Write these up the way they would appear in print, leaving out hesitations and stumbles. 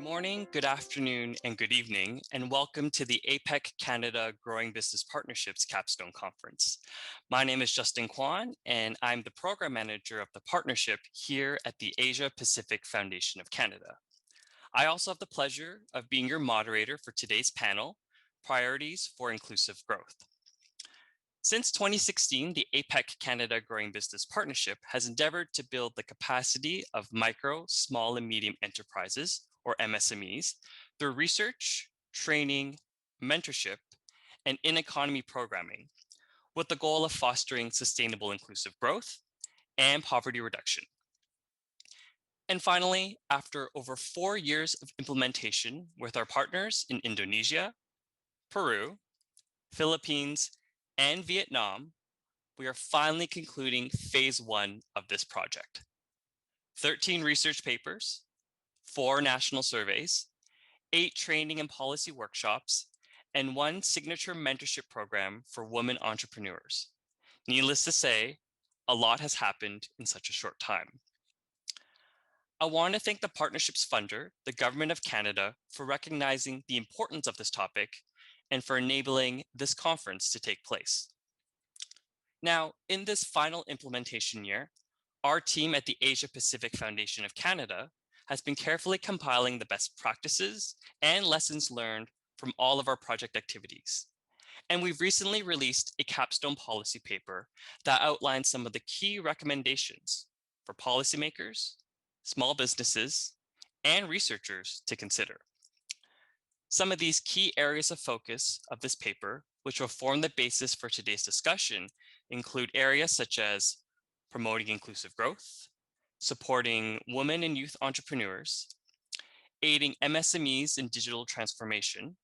morning, good afternoon, and good evening, and welcome to the APEC-Canada Growing Business Partnerships Capstone Conference. My name is Justin Kwan, and I'm the Program Manager of the partnership here at the Asia Pacific Foundation of Canada. I also have the pleasure of being your moderator for today's panel, Priorities for Inclusive Growth. Since 2016, the APEC-Canada Growing Business Partnership has endeavored to build the capacity of micro, small, and medium enterprises, or MSMEs, through research, training, mentorship, and in-economy programming, with the goal of fostering sustainable inclusive growth and poverty reduction. And finally, after over 4 years of implementation with our partners in Indonesia, Peru, Philippines, and Viet Nam, we are finally concluding phase 1 of this project. 13 research papers, 4 national surveys, 8 training and policy workshops, and 1 signature mentorship program for women entrepreneurs. Needless to say, a lot has happened in such a short time. I want to thank the partnership's funder, the Government of Canada, for recognizing the importance of this topic and for enabling this conference to take place. Now, in this final implementation year, our team at the Asia Pacific Foundation of Canada has been carefully compiling the best practices and lessons learned from all of our project activities. And we've recently released a capstone policy paper that outlines some of the key recommendations for policymakers, small businesses, and researchers to consider. Some of these key areas of focus of this paper, which will form the basis for today's discussion, include areas such as promoting inclusive growth, supporting women and youth entrepreneurs, aiding MSMEs in digital transformation,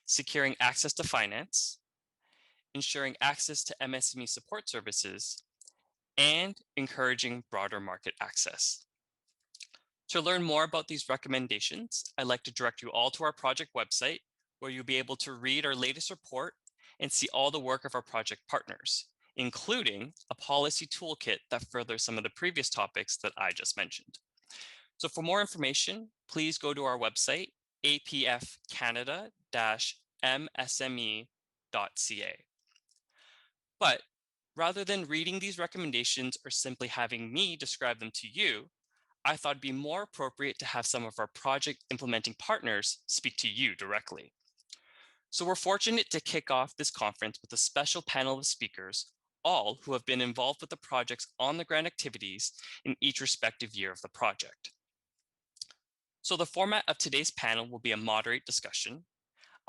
securing access to finance, ensuring access to MSME support services, and encouraging broader market access. To learn more about these recommendations, I'd like to direct you all to our project website, where you'll be able to read our latest report and see all the work of our project partners, including a policy toolkit that furthers some of the previous topics that I just mentioned. So for more information, please go to our website, apf-canada-msme.ca. But rather than reading these recommendations or simply having me describe them to you, I thought it'd be more appropriate to have some of our project implementing partners speak to you directly. So we're fortunate to kick off this conference with a special panel of speakers, all who have been involved with the project's on-the-ground activities in each respective year of the project. So the format of today's panel will be a moderate discussion.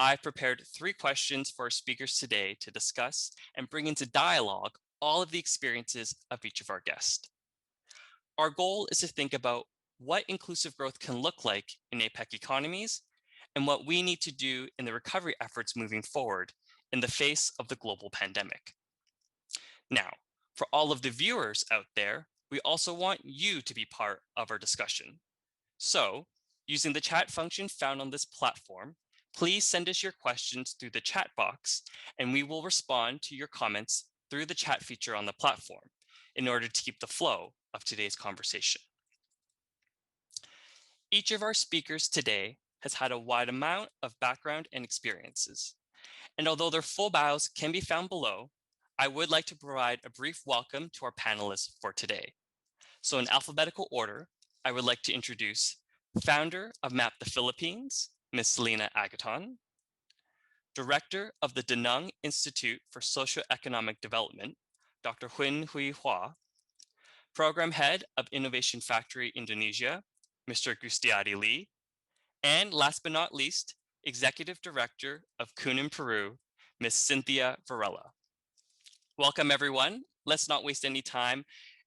I've prepared 3 questions for our speakers today to discuss and bring into dialogue all of the experiences of each of our guests. Our goal is to think about what inclusive growth can look like in APEC economies and what we need to do in the recovery efforts moving forward in the face of the global pandemic. Now, for all of the viewers out there, we also want you to be part of our discussion. So, using the chat function found on this platform, please send us your questions through the chat box, and we will respond to your comments through the chat feature on the platform in order to keep the flow of today's conversation. Each of our speakers today has had a wide amount of background and experiences. And although their full bios can be found below, I would like to provide a brief welcome to our panelists for today. So in alphabetical order, I would like to introduce founder of MAP the Philippines, Ms. Selena Agaton, director of the Danang Institute for Socioeconomic Development, Dr. Huyn Huy Hua, program head of Innovation Factory Indonesia, Mr. Gustiadi Lee, and last but not least, executive director of Kunin Peru, Ms. Cynthia Varela. Welcome everyone. Let's not waste any time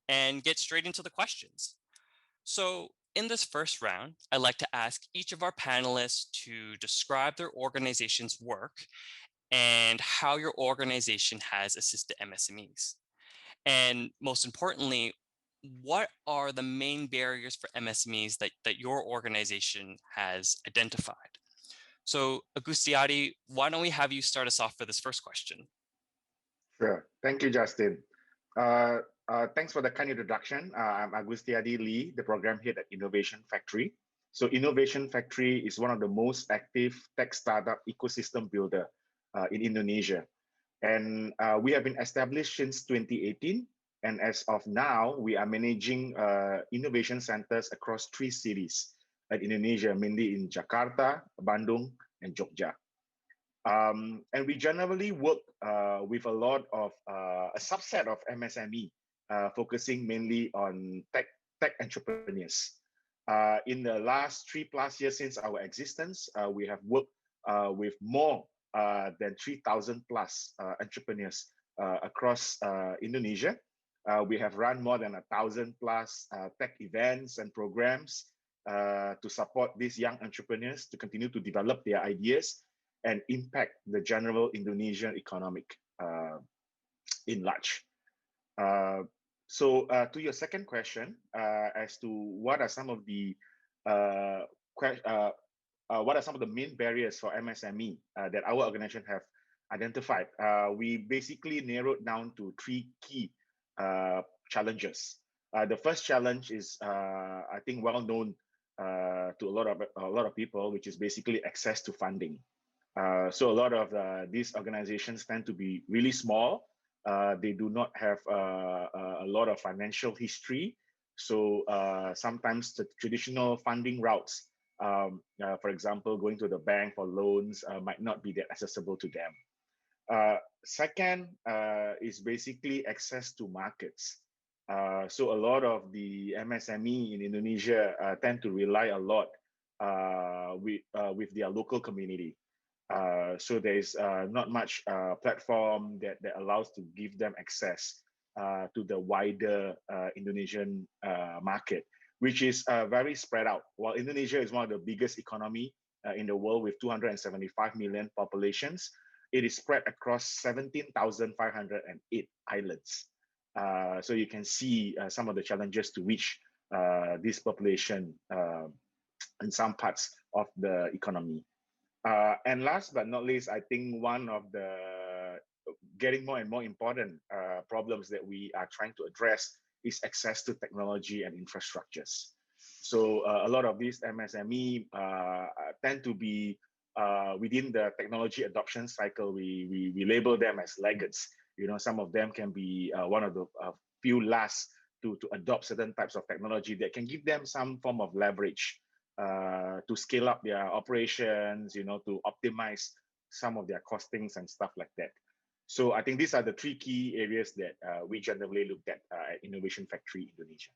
and get straight into the questions. So in this first round, I'd like to ask each of our panelists to describe their organization's work and how your organization has assisted MSMEs. And most importantly, what are the main barriers for MSMEs that your organization has identified? So Agustiadi, why don't we have you start us off for this first question? Sure. Thank you, Justin. Thanks for the kind introduction. I'm Agustiadi Lee, the program head at Innovation Factory. So Innovation Factory is one of the most active tech startup ecosystem builder in Indonesia. And we have been established since 2018. And as of now, we are managing innovation centers across 3 cities in Indonesia, mainly in Jakarta, Bandung, and Jogja. And we generally work with a lot of a subset of MSME, focusing mainly on tech entrepreneurs. In the last 3+ years since our existence, we have worked with more than 3,000 plus entrepreneurs across Indonesia. We have run more than 1,000 plus tech events and programs to support these young entrepreneurs to continue to develop their ideas and impact the general Indonesian economic in large. So to your second question, as to what are some of the main barriers for MSME that our organization have identified, we basically narrowed down to 3 key challenges. The first challenge is, I think, well known to a lot of people, which is basically access to funding. So a lot of these organizations tend to be really small. They do not have a lot of financial history. So sometimes the traditional funding routes, for example, going to the bank for loans, might not be that accessible to them. Second is basically access to markets. So a lot of the MSME in Indonesia tend to rely a lot with their local community. So there's not much platform that allows to give them access to the wider Indonesian market, which is very spread out. While Indonesia is one of the biggest economy in the world with 275 million populations, it is spread across 17,508 islands. So you can see some of the challenges to which this population in some parts of the economy. And last but not least, I think one of the getting more and more important problems that we are trying to address is access to technology and infrastructures. So a lot of these MSME tend to be within the technology adoption cycle. We label them as laggards. You know, some of them can be one of the few last to adopt certain types of technology that can give them some form of leverage to scale up their operations, you know, to optimize some of their costings and stuff like that. So I think these are the 3 key areas that we generally looked at Innovation Factory Indonesia.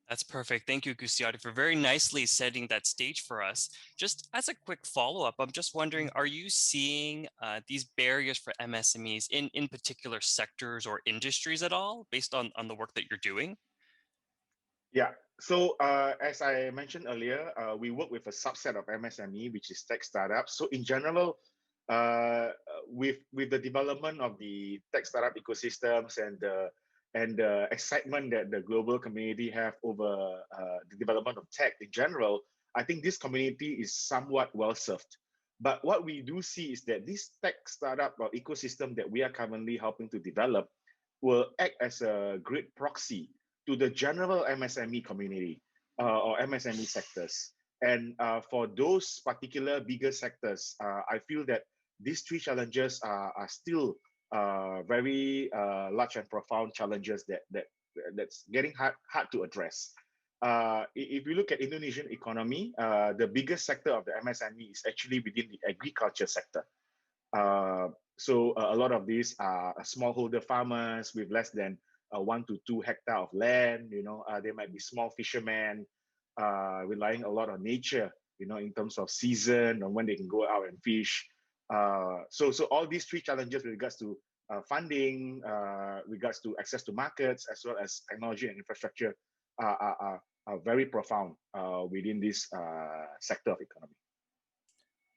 That's perfect. Thank you, Gustiati, for very nicely setting that stage for us. Just as a quick follow-up, I'm just wondering, are you seeing these barriers for MSMEs in particular sectors or industries at all based on the work that you're doing? Yeah, so as I mentioned earlier, we work with a subset of MSME, which is tech startups. So in general, with the development of the tech startup ecosystems and the excitement that the global community have over the development of tech in general, I think this community is somewhat well served. But what we do see is that this tech startup or ecosystem that we are currently helping to develop will act as a great proxy to the general MSME community or MSME sectors. And for those particular bigger sectors, I feel that these 3 challenges are still very large and profound challenges that's getting hard to address. If you look at Indonesian economy, the biggest sector of the MSME is actually within the agriculture sector. So a lot of these are smallholder farmers with less than 1 to 2 hectares of land. You know, they might be small fishermen, relying a lot on nature, you know, in terms of season and when they can go out and fish. So all these 3 challenges with regards to funding, regards to access to markets, as well as technology and infrastructure are very profound within this sector of economy.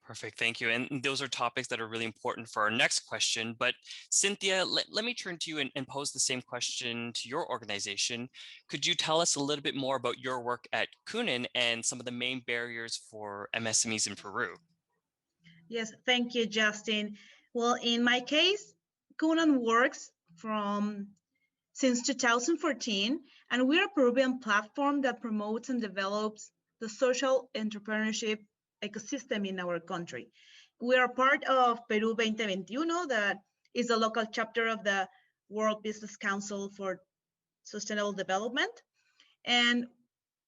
Perfect. Thank you. And those are topics that are really important for our next question. But Cynthia, let me turn to you and pose the same question to your organization. Could you tell us a little bit more about your work at Kunin and some of the main barriers for MSMEs in Peru? Yes, thank you, Justin. Well, in my case, Kunin works from since 2014, and we're a Peruvian platform that promotes and develops the social entrepreneurship ecosystem in our country. We are part of Peru 2021, that is a local chapter of the World Business Council for Sustainable Development. And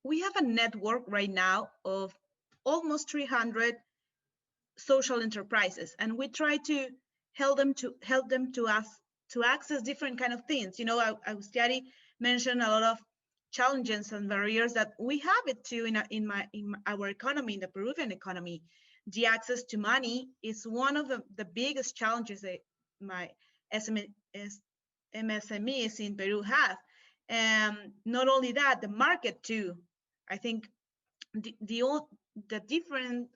we have a network right now of almost 300 social enterprises, and we try to help them to access different kind of things. You know, Austiari mentioned a lot of challenges and barriers that we have it too in our economy, in the Peruvian economy. The access to money is one of the biggest challenges that my MSMEs in Peru have. And not only that, the market too. I think the different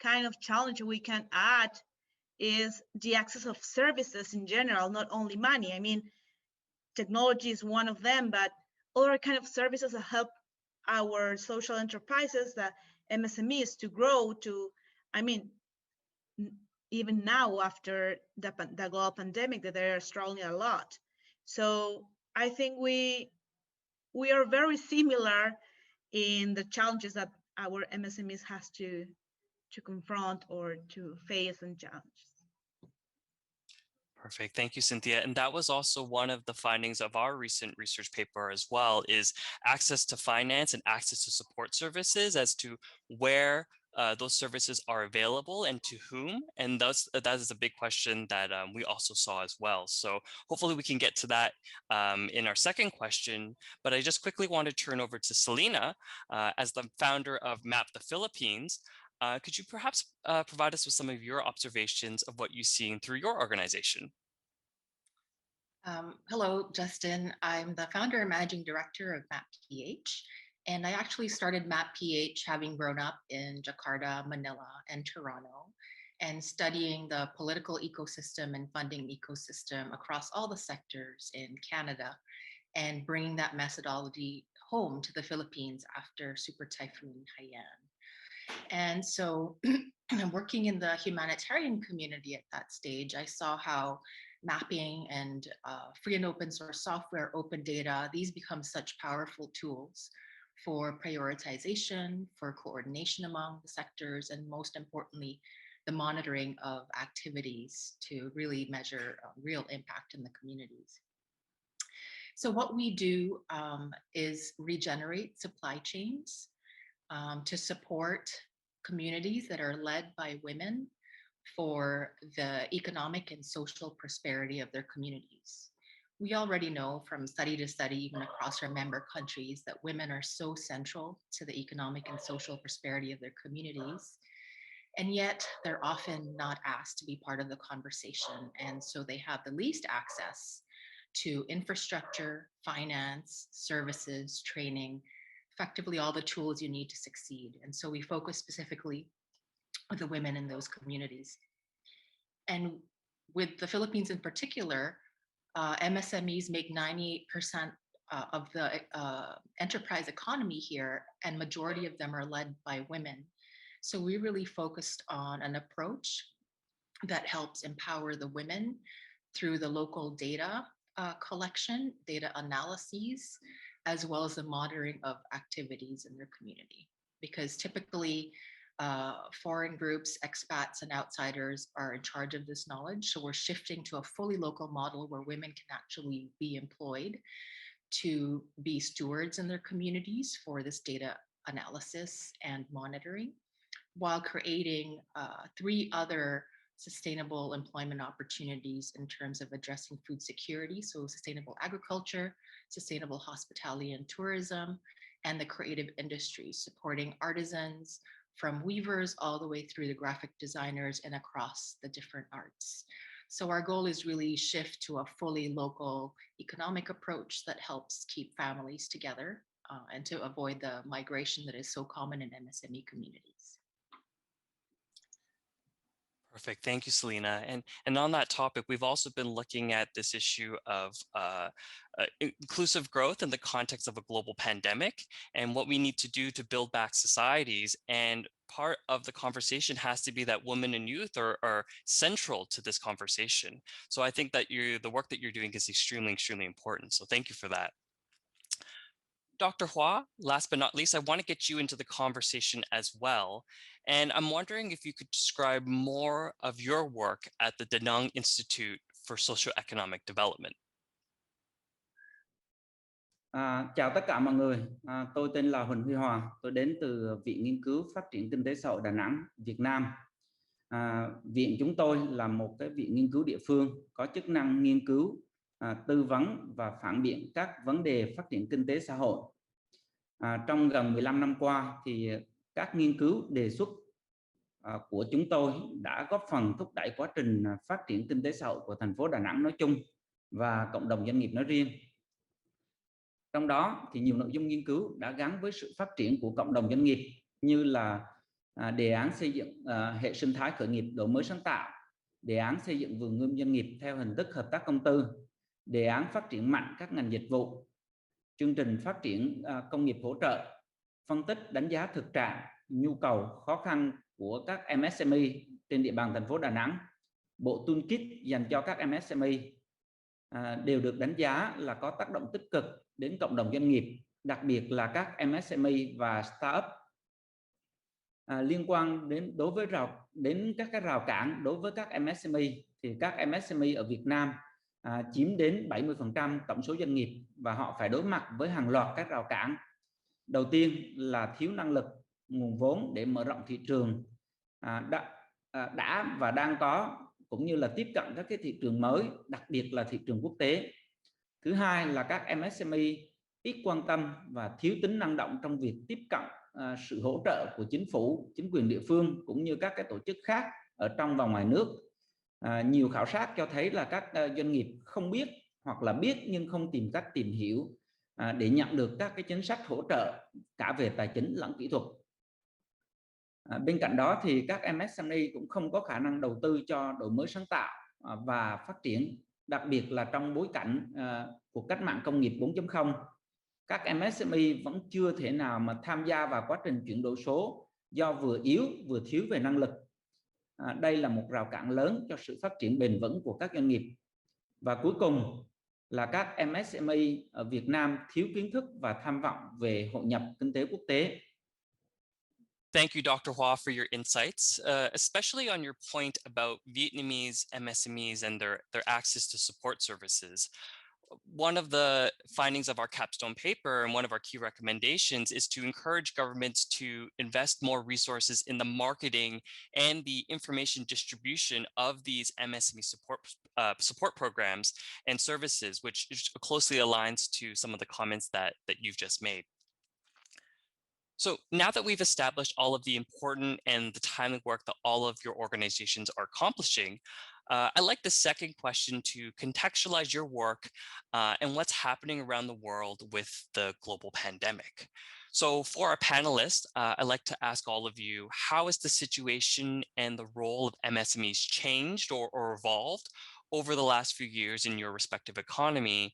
kind of challenge we can add is the access of services in general, not only money. I mean, technology is one of them, but other kind of services that help our social enterprises, the MSMEs, to grow to, I mean, even now after the global pandemic, that they are struggling a lot. So I think we are very similar in the challenges that our MSMEs has to confront or to face and challenge. Perfect. Thank you, Cynthia. And that was also one of the findings of our recent research paper as well, is access to finance and access to support services as to where those services are available and to whom. And thus, that is a big question that we also saw as well. So hopefully we can get to that in our second question. But I just quickly want to turn over to Selena as the founder of MAP the Philippines. Could you perhaps provide us with some of your observations of what you've seen through your organization? Hello, Justin. I'm the founder and managing director of MAP-PH, and I actually started MAP-PH having grown up in Jakarta, Manila, and Toronto, and studying the political ecosystem and funding ecosystem across all the sectors in Canada, and bringing that methodology home to the Philippines after Super Typhoon Haiyan. And so working in the humanitarian community at that stage, I saw how mapping and free and open source software, open data, these become such powerful tools for prioritization, for coordination among the sectors, and most importantly, the monitoring of activities to really measure real impact in the communities. So what we do is regenerate supply chains to support communities that are led by women for the economic and social prosperity of their communities. We already know from study to study, even across our member countries, that women are so central to the economic and social prosperity of their communities. And yet they're often not asked to be part of the conversation. And so they have the least access to infrastructure, finance, services, training, effectively all the tools you need to succeed. And so we focus specifically on the women in those communities. And with the Philippines in particular, MSMEs make 98% of the enterprise economy here, and majority of them are led by women. So we really focused on an approach that helps empower the women through the local data collection, data analyses, as well as the monitoring of activities in their community. Because typically, foreign groups, expats, and outsiders are in charge of this knowledge. So we're shifting to a fully local model where women can actually be employed to be stewards in their communities for this data analysis and monitoring, while creating 3 other sustainable employment opportunities in terms of addressing food security, so sustainable agriculture, sustainable hospitality and tourism, and the creative industries, supporting artisans from weavers all the way through the graphic designers and across the different arts. So our goal is really shift to a fully local economic approach that helps keep families together and to avoid the migration that is so common in MSME communities. Perfect. Thank you, Selena. And on that topic, we've also been looking at this issue of inclusive growth in the context of a global pandemic and what we need to do to build back societies. And part of the conversation has to be that women and youth are central to this conversation. So I think that the work that you're doing is extremely, extremely important. So thank you for that. Dr. Hua, last but not least, I want to get you into the conversation as well. And I'm wondering if you could describe more of your work at the Da Nang Institute for Socioeconomic Development. Chào tất cả mọi người, tôi tên là Huỳnh Huy Hòa, tôi đến từ Viện Nghiên cứu Phát triển Kinh tế Xã hội Đà Nẵng, Việt Nam. Viện chúng tôi là một cái viện nghiên cứu địa phương có chức năng nghiên cứu, tư vấn và phản biện các vấn đề phát triển kinh tế xã hội. Trong gần 15 năm qua thì các nghiên cứu đề xuất của chúng tôi đã góp phần thúc đẩy quá trình phát triển kinh tế xã hội của thành phố Đà Nẵng nói chung và cộng đồng doanh nghiệp nói riêng. Trong đó thì nhiều nội dung nghiên cứu đã gắn với sự phát triển của cộng đồng doanh nghiệp như là đề án xây dựng hệ sinh thái khởi nghiệp đổi mới sáng tạo, đề án xây dựng vườn ươm doanh nghiệp theo hình thức hợp tác công tư, đề án phát triển mạnh các ngành dịch vụ, chương trình phát triển công nghiệp hỗ trợ, phân tích đánh giá thực trạng, nhu cầu, khó khăn của các MSME trên địa bàn thành phố Đà Nẵng, bộ toolkit dành cho các MSME đều được đánh giá là có tác động tích cực đến cộng đồng doanh nghiệp, đặc biệt là các MSME và startup. Liên quan đến các cái rào cản đối với các MSME thì các MSME ở Việt Nam chiếm đến 70% tổng số doanh nghiệp và họ phải đối mặt với hàng loạt các rào cản. Đầu tiên là thiếu năng lực, nguồn vốn để mở rộng thị trường đã và đang có, cũng như là tiếp cận các cái thị trường mới, đặc biệt là thị trường quốc tế. Thứ hai là các MSME ít quan tâm và thiếu tính năng động trong việc tiếp cận sự hỗ trợ của chính phủ, chính quyền địa phương cũng như các cái tổ chức khác ở trong và ngoài nước. Nhiều khảo sát cho thấy là các doanh nghiệp không biết hoặc là biết nhưng không tìm cách tìm hiểu để nhận được các cái chính sách hỗ trợ cả về tài chính lẫn kỹ thuật. Bên cạnh đó thì các MSME cũng không có khả năng đầu tư cho đổi mới sáng tạo và phát triển, đặc biệt là trong bối cảnh của cách mạng công nghiệp 4.0. Các MSME vẫn chưa thể nào mà tham gia vào quá trình chuyển đổi số do vừa yếu vừa thiếu về năng lực. Đây là một rào cản lớn cho sự phát triển bền vững của các doanh nghiệp. Và cuối cùng là các MSME ở Việt Nam thiếu kiến thức và tham vọng về hội nhập kinh tế quốc tế. Thank you, Dr. Hua, for your insights, especially on your point about Vietnamese MSMEs and their access to support services. One of the findings of our capstone paper and one of our key recommendations is to encourage governments to invest more resources in the marketing and the information distribution of these MSME support programs and services, which closely aligns to some of the comments that you've just made. So now that we've established all of the important and the timely work that all of your organizations are accomplishing, I'd like the second question to contextualize your work and what's happening around the world with the global pandemic. So for our panelists, I'd like to ask all of you, how has the situation and the role of MSMEs changed or evolved over the last few years in your respective economy?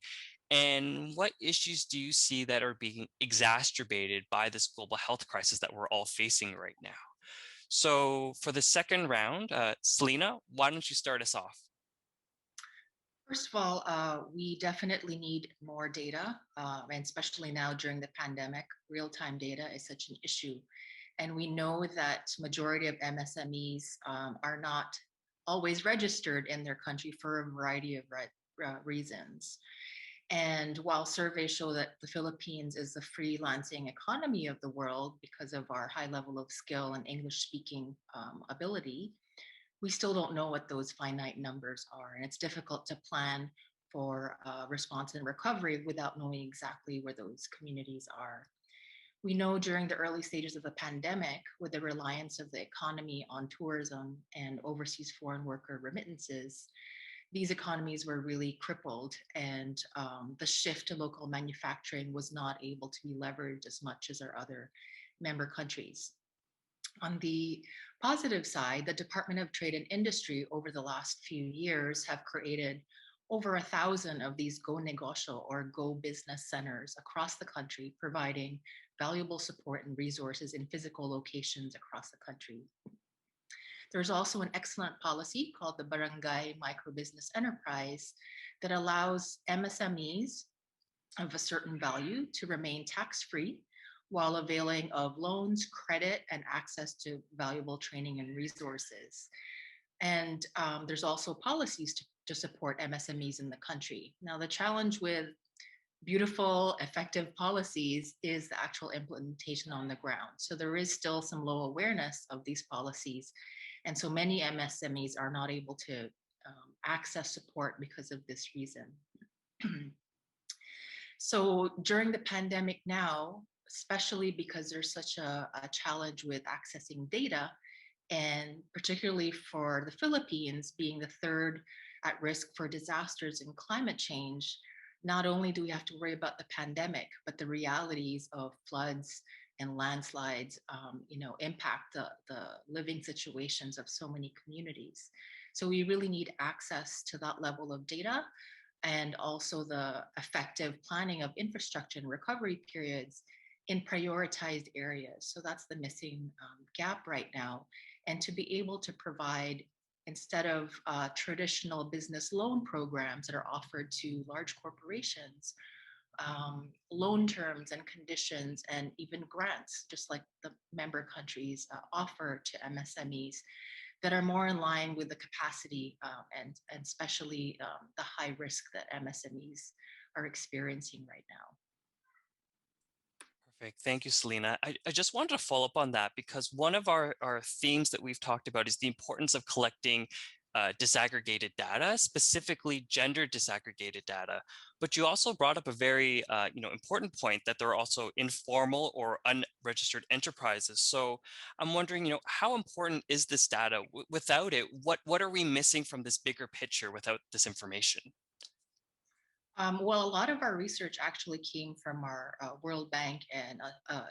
And what issues do you see that are being exacerbated by this global health crisis that we're all facing right now? So for the second round, Selena, why don't you start us off? First of all, we definitely need more data, and especially now during the pandemic, real-time data is such an issue. And we know that majority of MSMEs are not always registered in their country for a variety of reasons. And while surveys show that the Philippines is the freelancing economy of the world because of our high level of skill and English speaking ability, we still don't know what those finite numbers are. And it's difficult to plan for response and recovery without knowing exactly where those communities are. We know during the early stages of the pandemic, with the reliance of the economy on tourism and overseas foreign worker remittances, these economies were really crippled, and the shift to local manufacturing was not able to be leveraged as much as our other member countries. On the positive side, the Department of Trade and Industry over the last few years have created over 1,000 of these Go Negosyo or Go Business Centers across the country, providing valuable support and resources in physical locations across the country. There's also an excellent policy called the Barangay Microbusiness Enterprise that allows MSMEs of a certain value to remain tax-free while availing of loans, credit, and access to valuable training and resources. And there's also policies to support MSMEs in the country. Now, the challenge with beautiful, effective policies is the actual implementation on the ground. So there is still some low awareness of these policies. And so many MSMEs are not able to access support because of this reason. So during the pandemic now, especially because there's such a challenge with accessing data, and particularly for the Philippines being the third at risk for disasters and climate change, not only do we have to worry about the pandemic, but the realities of floods and landslides, impact the living situations of so many communities. So we really need access to that level of data, and also the effective planning of infrastructure and recovery periods in prioritized areas. So that's the missing gap right now. And to be able to provide, instead of traditional business loan programs that are offered to large corporations, loan terms and conditions and even grants, just like the member countries offer to MSMEs, that are more in line with the capacity and especially the high risk that MSMEs are experiencing right now. Perfect. Thank you, Selena. I just wanted to follow up on that because one of our themes that we've talked about is the importance of collecting disaggregated data, specifically gender disaggregated data. But you also brought up a very important point that there are also informal or unregistered enterprises. So I'm wondering, how important is this data? Without it, what are we missing from this bigger picture without this information? Well, a lot of our research actually came from our World Bank and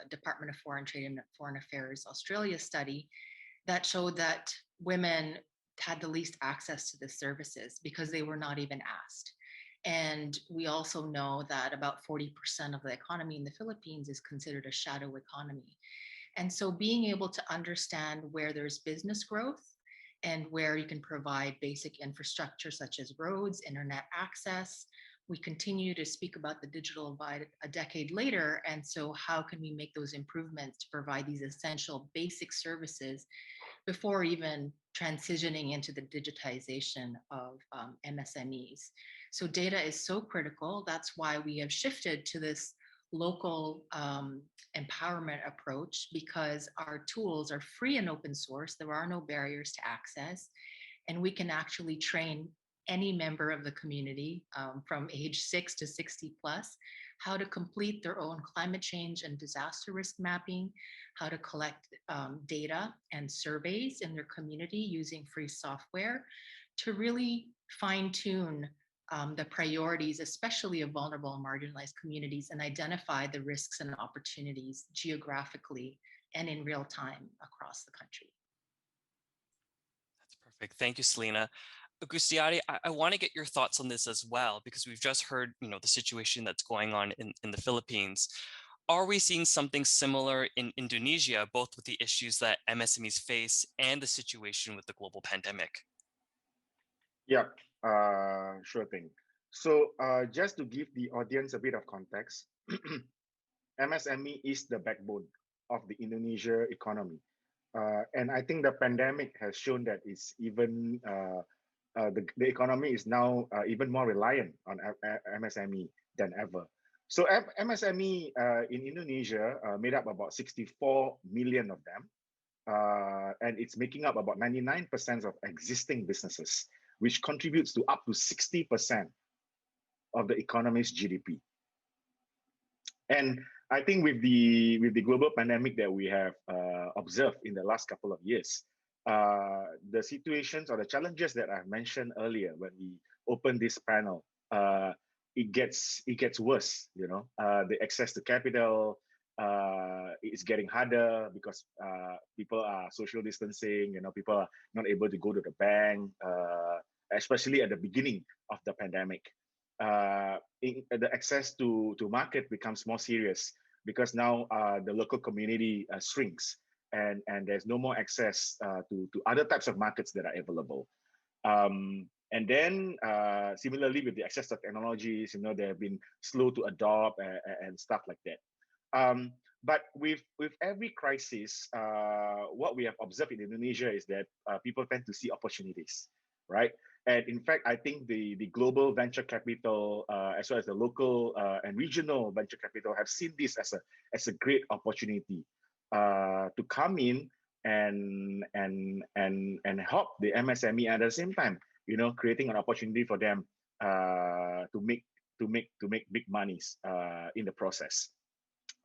Department of Foreign Trade and Foreign Affairs Australia study that showed that women had the least access to the services because they were not even asked. And we also know that about 40% of the economy in the Philippines is considered a shadow economy. And so being able to understand where there's business growth and where you can provide basic infrastructure such as roads, internet access. We continue to speak about the digital divide a decade later. And so how can we make those improvements to provide these essential basic services before even transitioning into the digitization of MSMEs? So data is so critical. That's why we have shifted to this local empowerment approach, because our tools are free and open source. There are no barriers to access, and we can actually train any member of the community from age 6 to 60 plus how to complete their own climate change and disaster risk mapping, how to collect data and surveys in their community using free software to really fine-tune the priorities, especially of vulnerable and marginalized communities, and identify the risks and opportunities geographically and in real time across the country. That's perfect. Thank you, Selena. Gustiati, I want to get your thoughts on this as well, because we've just heard, the situation that's going on in the Philippines. Are we seeing something similar in Indonesia, both with the issues that MSMEs face and the situation with the global pandemic? Yeah, sure thing. So just to give the audience a bit of context, MSME is the backbone of the Indonesia economy. And I think the pandemic has shown that it's even the economy is now even more reliant on MSME than ever. So MSME in Indonesia made up about 64 million of them, and it's making up about 99% of existing businesses, which contributes to up to 60% of the economy's GDP. And I think with the global pandemic that we have observed in the last couple of years, the situations or the challenges that I've mentioned earlier when we opened this panel, it gets worse. The access to capital, it's getting harder because people are social distancing. People are not able to go to the bank, especially at the beginning of the pandemic. The access to market becomes more serious because now the local community shrinks, and there's no more access to other types of markets that are available. And then similarly with the access to technologies, they have been slow to adopt and stuff like that. But with every crisis, what we have observed in Indonesia is that people tend to see opportunities, right? And in fact, I think the global venture capital, as well as the local and regional venture capital, have seen this as a great opportunity to come in and help the MSME at the same time, creating an opportunity for them to make big monies in the process.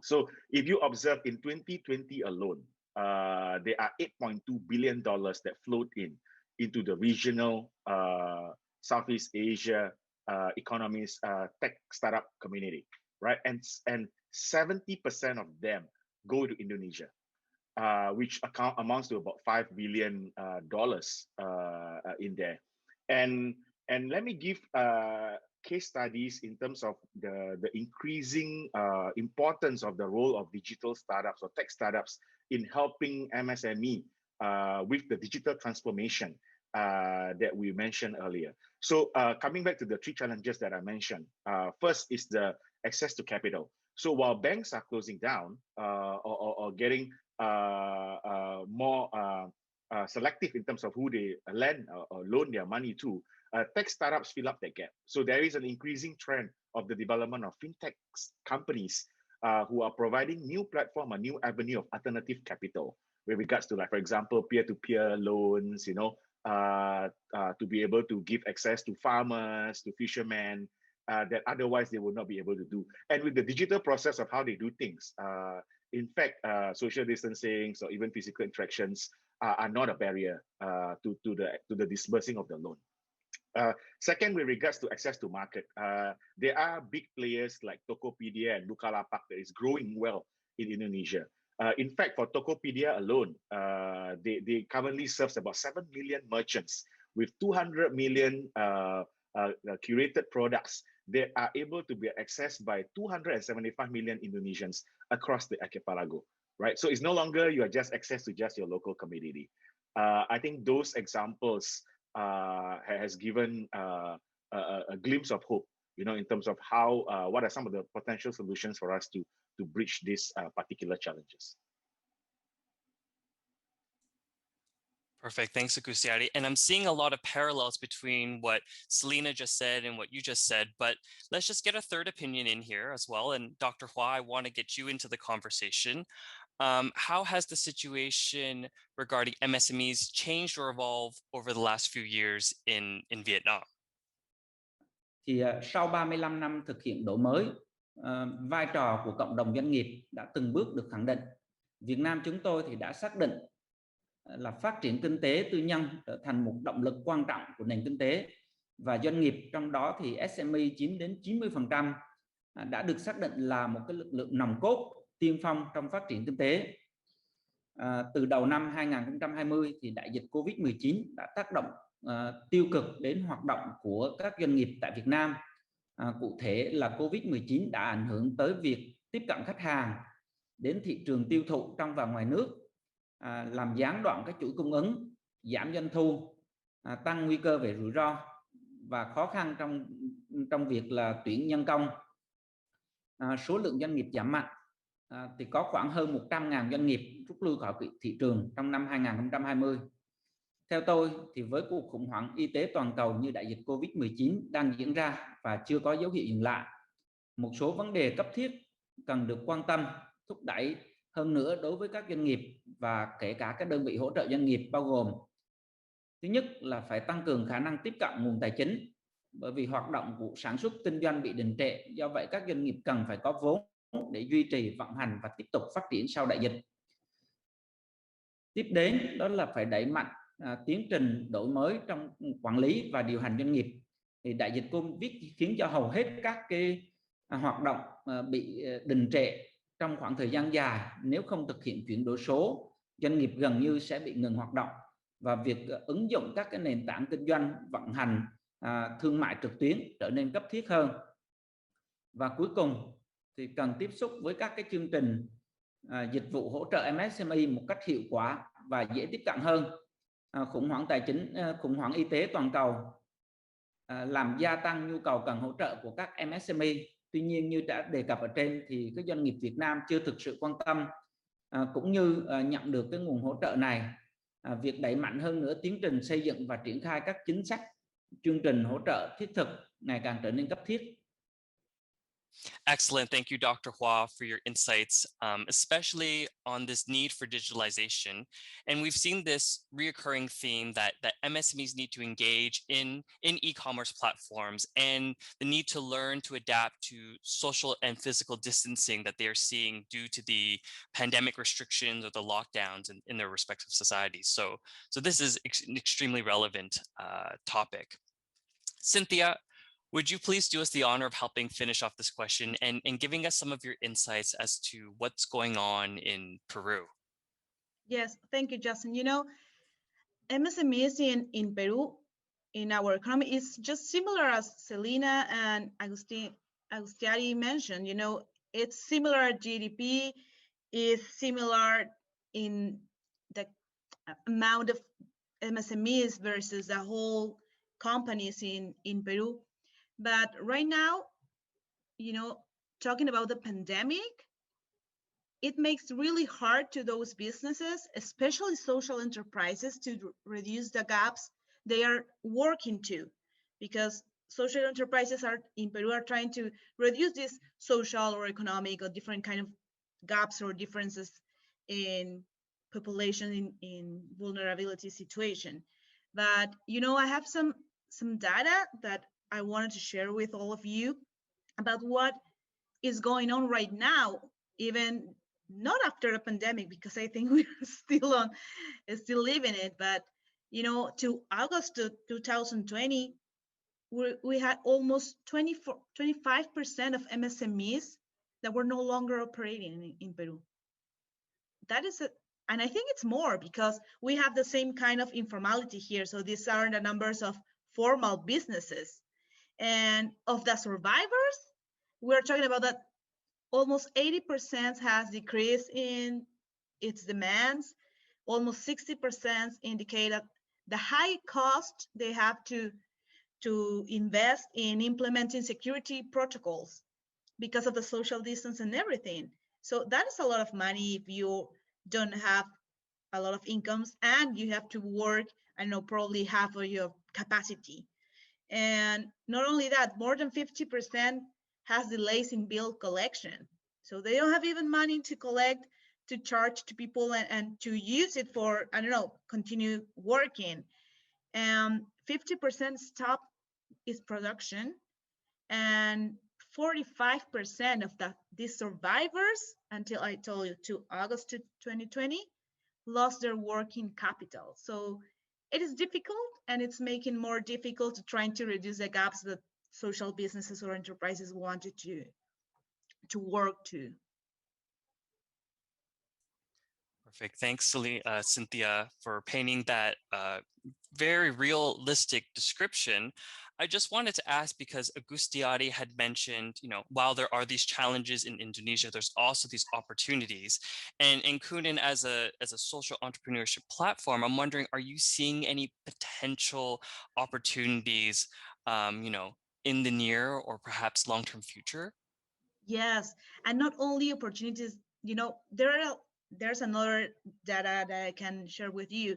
So if you observe in 2020 alone, there are $8.2 billion that flowed into the regional Southeast Asia economies tech startup community, right? And 70% of them go to Indonesia, which amounts to about $5 billion in there. And let me give case studies in terms of the increasing importance of the role of digital startups or tech startups in helping MSME with the digital transformation that we mentioned earlier. So coming back to the 3 challenges that I mentioned, first is the access to capital. So while banks are closing down or getting more selective in terms of who they lend or loan their money to, tech startups fill up that gap. So there is an increasing trend of the development of fintech companies who are providing new platform, a new avenue of alternative capital with regards to, like, for example, peer-to-peer loans, to be able to give access to farmers, to fishermen, that otherwise they would not be able to do. And with the digital process of how they do things, in fact, social distancing or even physical interactions are not a barrier to the disbursing of the loan. Second, with regards to access to market, there are big players like Tokopedia and Bukalapak that is growing well in Indonesia. In fact, for Tokopedia alone, they currently serves about 7 million merchants with 200 million curated products that are able to be accessed by 275 million Indonesians across the archipelago, right? So it's no longer you are just access to just your local community. I think those examples has given a glimpse of hope, in terms of how what are some of the potential solutions for us to bridge these particular challenges. Perfect. Thanks, Agustiari. And I'm seeing a lot of parallels between what Selena just said and what you just said, but let's just get a third opinion in here as well. And Dr. Hua, I want to get you into the conversation. How has the situation regarding MSMEs changed or evolved over the last few years in Vietnam? Thì sau 35 năm thực hiện đổi mới, vai trò của cộng đồng doanh nghiệp đã từng bước được khẳng định. Việt Nam chúng tôi thì đã xác định là phát triển kinh tế tư nhân trở thành một động lực quan trọng của nền kinh tế, và doanh nghiệp trong đó thì SME chiếm đến 90% đã được xác định là một cái lực lượng nòng cốt tiên phong trong phát triển kinh tế. Từ đầu năm 2020 thì đại dịch Covid-19 đã tác động tiêu cực đến hoạt động của các doanh nghiệp tại Việt Nam. Cụ thể là Covid-19 đã ảnh hưởng tới việc tiếp cận khách hàng, đến thị trường tiêu thụ trong và ngoài nước, làm gián đoạn các chuỗi cung ứng, giảm doanh thu, tăng nguy cơ về rủi ro và khó khăn trong việc là tuyển nhân công. Số lượng doanh nghiệp giảm mạnh, thì có khoảng hơn 100.000 doanh nghiệp rút lui khỏi thị trường trong năm 2020. Theo tôi thì với cuộc khủng hoảng y tế toàn cầu như đại dịch Covid-19 đang diễn ra và chưa có dấu hiệu dừng lại, một số vấn đề cấp thiết cần được quan tâm, thúc đẩy hơn nữa đối với các doanh nghiệp và kể cả các đơn vị hỗ trợ doanh nghiệp, bao gồm: thứ nhất là phải tăng cường khả năng tiếp cận nguồn tài chính, bởi vì hoạt động của sản xuất kinh doanh bị đình trệ, do vậy các doanh nghiệp cần phải có vốn để duy trì, vận hành và tiếp tục phát triển sau đại dịch. Tiếp đến đó là phải đẩy mạnh tiến trình đổi mới trong quản lý và điều hành doanh nghiệp. Thì đại dịch Covid khiến cho hầu hết các cái hoạt động bị đình trệ, trong khoảng thời gian dài, nếu không thực hiện chuyển đổi số, doanh nghiệp gần như sẽ bị ngừng hoạt động và việc ứng dụng các cái nền tảng kinh doanh, vận hành thương mại trực tuyến trở nên cấp thiết hơn. Và cuối cùng thì cần tiếp xúc với các cái chương trình dịch vụ hỗ trợ MSME một cách hiệu quả và dễ tiếp cận hơn. Khủng hoảng tài chính, khủng hoảng y tế toàn cầu làm gia tăng nhu cầu cần hỗ trợ của các MSME. Tuy nhiên như đã đề cập ở trên thì các doanh nghiệp Việt Nam chưa thực sự quan tâm cũng như nhận được cái nguồn hỗ trợ này. Việc đẩy mạnh hơn nữa tiến trình xây dựng và triển khai các chính sách, chương trình hỗ trợ thiết thực ngày càng trở nên cấp thiết. Excellent. Thank you, Dr. Hua, for your insights, especially on this need for digitalization. And we've seen this reoccurring theme that MSMEs need to engage in e-commerce platforms and the need to learn to adapt to social and physical distancing that they are seeing due to the pandemic restrictions or the lockdowns in their respective societies. So this is an extremely relevant topic. Cynthia, would you please do us the honor of helping finish off this question and giving us some of your insights as to what's going on in Peru? Yes, thank you, Justin. You know, MSMEs in Peru, in our economy, is just similar as Selena and Agustiari mentioned. You know, it's similar GDP, is similar in the amount of MSMEs versus the whole companies in Peru. But right now, you know, talking about the pandemic, it makes really hard to those businesses, especially social enterprises, to reduce the gaps they are working to, because social enterprises in Peru are trying to reduce this social or economic or different kind of gaps or differences in population in vulnerability situation. But, you know, I have some data that I wanted to share with all of you about what is going on right now, even not after the pandemic, because I think we're still living it. But, you know, to August 2020, we had almost 25% of MSMEs that were no longer operating in Peru. That is and I think it's more because we have the same kind of informality here. So these are the numbers of formal businesses. And of the survivors, we're talking about that almost 80% has decreased in its demands. Almost 60% indicate that the high cost they have to invest in implementing security protocols because of the social distance and everything. So that is a lot of money if you don't have a lot of incomes and you have to work, I know, probably half of your capacity. And not only that, more than 50% has delays in bill collection. So they don't have even money to collect, to charge to people and to use it for, I don't know, continue working. 50% stop its production, and 45% of these survivors, until I told you, to August 2020, lost their working capital. So it is difficult, and it's making more difficult to trying to reduce the gaps that social businesses or enterprises wanted to work to. Perfect. Thanks, Cynthia, for painting that very realistic description. I just wanted to ask, because Agustiari had mentioned, you know, while there are these challenges in Indonesia, there's also these opportunities. And Kunin, as a social entrepreneurship platform, I'm wondering, are you seeing any potential opportunities, you know, in the near or perhaps long-term future? Yes, and not only opportunities, you know, there's another data that I can share with you.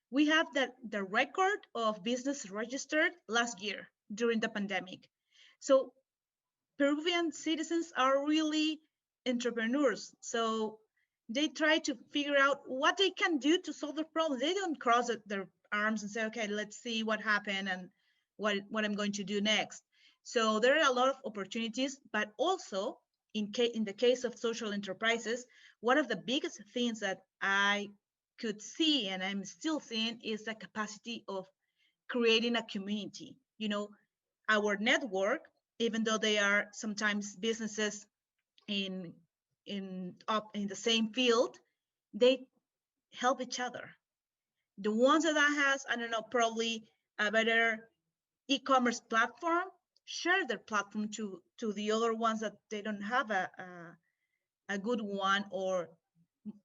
We have the record of business registered last year during the pandemic. So Peruvian citizens are really entrepreneurs. So they try to figure out what they can do to solve the problem. They don't cross their arms and say, okay, let's see what happened and what I'm going to do next. So there are a lot of opportunities, but also in the case of social enterprises, one of the biggest things that I could see and I'm still seeing is the capacity of creating a community. You know, our network, even though they are sometimes businesses in up in the same field, they help each other. The ones that has, I don't know, probably a better e-commerce platform, share their platform to the other ones that they don't have a good one, or